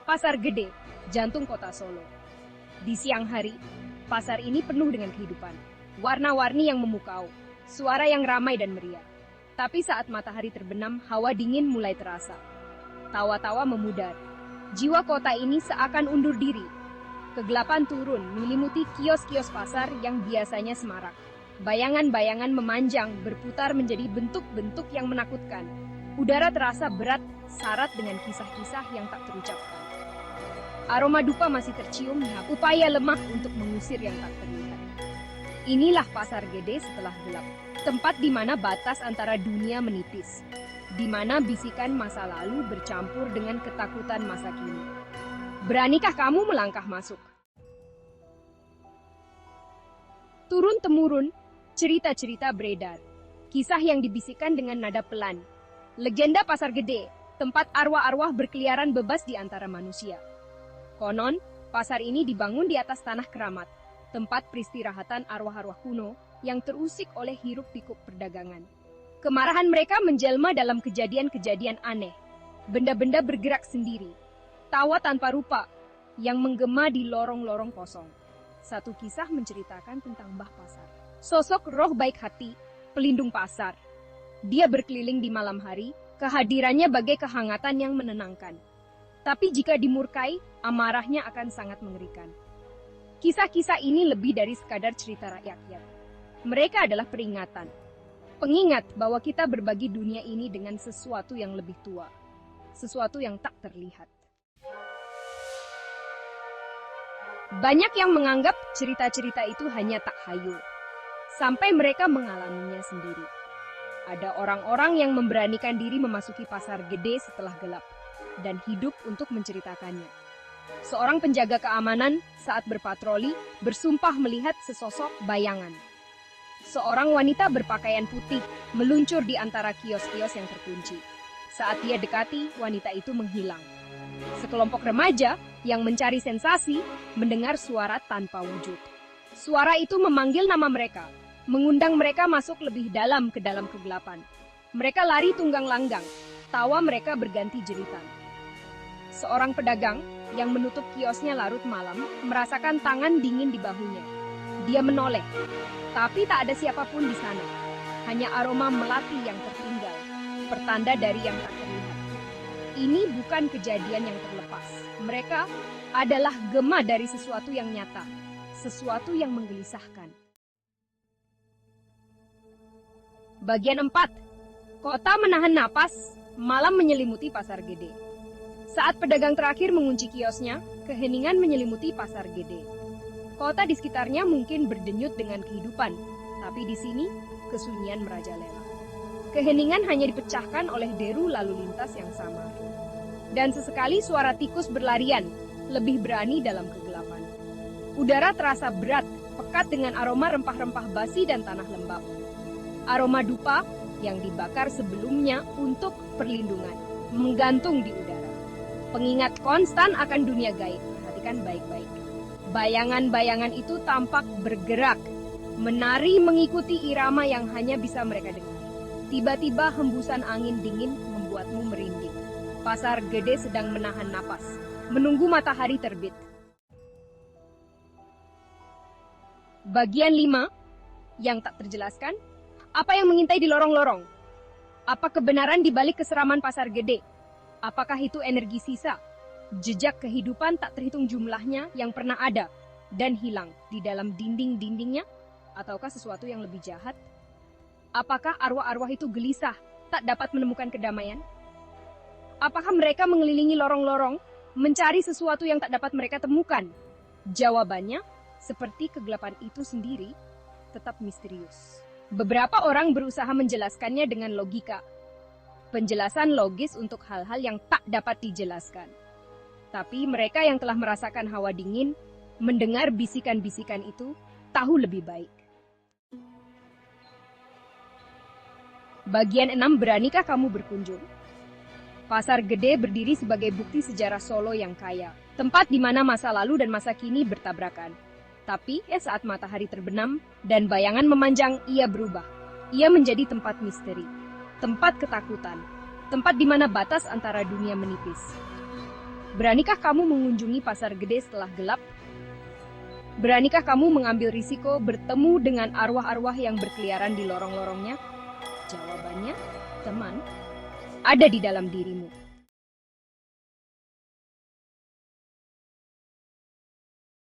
Pasar Gede, jantung kota Solo. Di siang hari, pasar ini penuh dengan kehidupan. Warna-warni yang memukau, suara yang ramai dan meriah. Tapi saat matahari terbenam, hawa dingin mulai terasa. Tawa-tawa memudar. Jiwa kota ini seakan undur diri. Kegelapan turun menyelimuti kios-kios pasar yang biasanya semarak. Bayangan-bayangan memanjang berputar menjadi bentuk-bentuk yang menakutkan. Udara terasa berat, syarat dengan kisah-kisah yang tak terucapkan. Aroma dupa masih tercium, upaya lemah untuk mengusir yang tak terlihat. Inilah pasar Gede setelah gelap, tempat di mana batas antara dunia menipis, di mana bisikan masa lalu bercampur dengan ketakutan masa kini. Beranikah kamu melangkah masuk? Turun-temurun, cerita-cerita beredar, kisah yang dibisikkan dengan nada pelan. Legenda Pasar Gede, tempat arwah-arwah berkeliaran bebas di antara manusia. Konon, pasar ini dibangun di atas tanah keramat, tempat peristirahatan arwah-arwah kuno yang terusik oleh hiruk-pikuk perdagangan. Kemarahan mereka menjelma dalam kejadian-kejadian aneh. Benda-benda bergerak sendiri, tawa tanpa rupa yang menggema di lorong-lorong kosong. Satu kisah menceritakan tentang Mbah Pasar, sosok roh baik hati, pelindung pasar. Dia berkeliling di malam hari, kehadirannya bagai kehangatan yang menenangkan. Tapi jika dimurkai, amarahnya akan sangat mengerikan. Kisah-kisah ini lebih dari sekadar cerita rakyat. Mereka adalah peringatan. Pengingat bahwa kita berbagi dunia ini dengan sesuatu yang lebih tua. Sesuatu yang tak terlihat. Banyak yang menganggap cerita-cerita itu hanya takhayul. Sampai mereka mengalaminya sendiri. Ada orang-orang yang memberanikan diri memasuki pasar Gede setelah gelap dan hidup untuk menceritakannya. Seorang penjaga keamanan saat berpatroli bersumpah melihat sesosok bayangan. Seorang wanita berpakaian putih meluncur di antara kios-kios yang terkunci. Saat dia dekati, wanita itu menghilang. Sekelompok remaja yang mencari sensasi mendengar suara tanpa wujud. Suara itu memanggil nama mereka, mengundang mereka masuk lebih dalam ke dalam kegelapan. Mereka lari tunggang langgang, tawa mereka berganti jeritan. Seorang pedagang yang menutup kiosnya larut malam merasakan tangan dingin di bahunya. Dia menoleh, tapi tak ada siapapun di sana. Hanya aroma melati yang tertinggal, pertanda dari yang tak terlihat. Ini bukan kejadian yang terlepas. Mereka adalah gema dari sesuatu yang nyata, sesuatu yang menggelisahkan. Bagian 4. Kota menahan napas, malam menyelimuti pasar Gede. Saat pedagang terakhir mengunci kiosnya, keheningan menyelimuti pasar Gede. Kota di sekitarnya mungkin berdenyut dengan kehidupan, tapi di sini kesunyian merajalela. Keheningan hanya dipecahkan oleh deru lalu lintas yang samar. Dan sesekali suara tikus berlarian, lebih berani dalam kegelapan. Udara terasa berat, pekat dengan aroma rempah-rempah basi dan tanah lembab. Aroma dupa yang dibakar sebelumnya untuk perlindungan, menggantung di udara. Pengingat konstan akan dunia gaib, perhatikan baik-baik. Bayangan-bayangan itu tampak bergerak, menari mengikuti irama yang hanya bisa mereka dengar. Tiba-tiba hembusan angin dingin membuatmu merinding. Pasar Gede sedang menahan napas, menunggu matahari terbit. Bagian 5, yang tak terjelaskan, apa yang mengintai di lorong-lorong? Apa kebenaran di balik keseraman pasar Gede? Apakah itu energi sisa? Jejak kehidupan tak terhitung jumlahnya yang pernah ada dan hilang di dalam dinding-dindingnya? Ataukah sesuatu yang lebih jahat? Apakah arwah-arwah itu gelisah, tak dapat menemukan kedamaian? Apakah mereka mengelilingi lorong-lorong, mencari sesuatu yang tak dapat mereka temukan? Jawabannya, seperti kegelapan itu sendiri, tetap misterius. Beberapa orang berusaha menjelaskannya dengan logika. Penjelasan logis untuk hal-hal yang tak dapat dijelaskan. Tapi mereka yang telah merasakan hawa dingin, mendengar bisikan-bisikan itu, tahu lebih baik. Bagian 6, beranikah kamu berkunjung? Pasar Gede berdiri sebagai bukti sejarah Solo yang kaya, tempat di mana masa lalu dan masa kini bertabrakan. Tapi, saat matahari terbenam dan bayangan memanjang, ia berubah. Ia menjadi tempat misteri. Tempat ketakutan, tempat di mana batas antara dunia menipis. Beranikah kamu mengunjungi pasar gede setelah gelap? Beranikah kamu mengambil risiko bertemu dengan arwah-arwah yang berkeliaran di lorong-lorongnya? Jawabannya, teman, ada di dalam dirimu.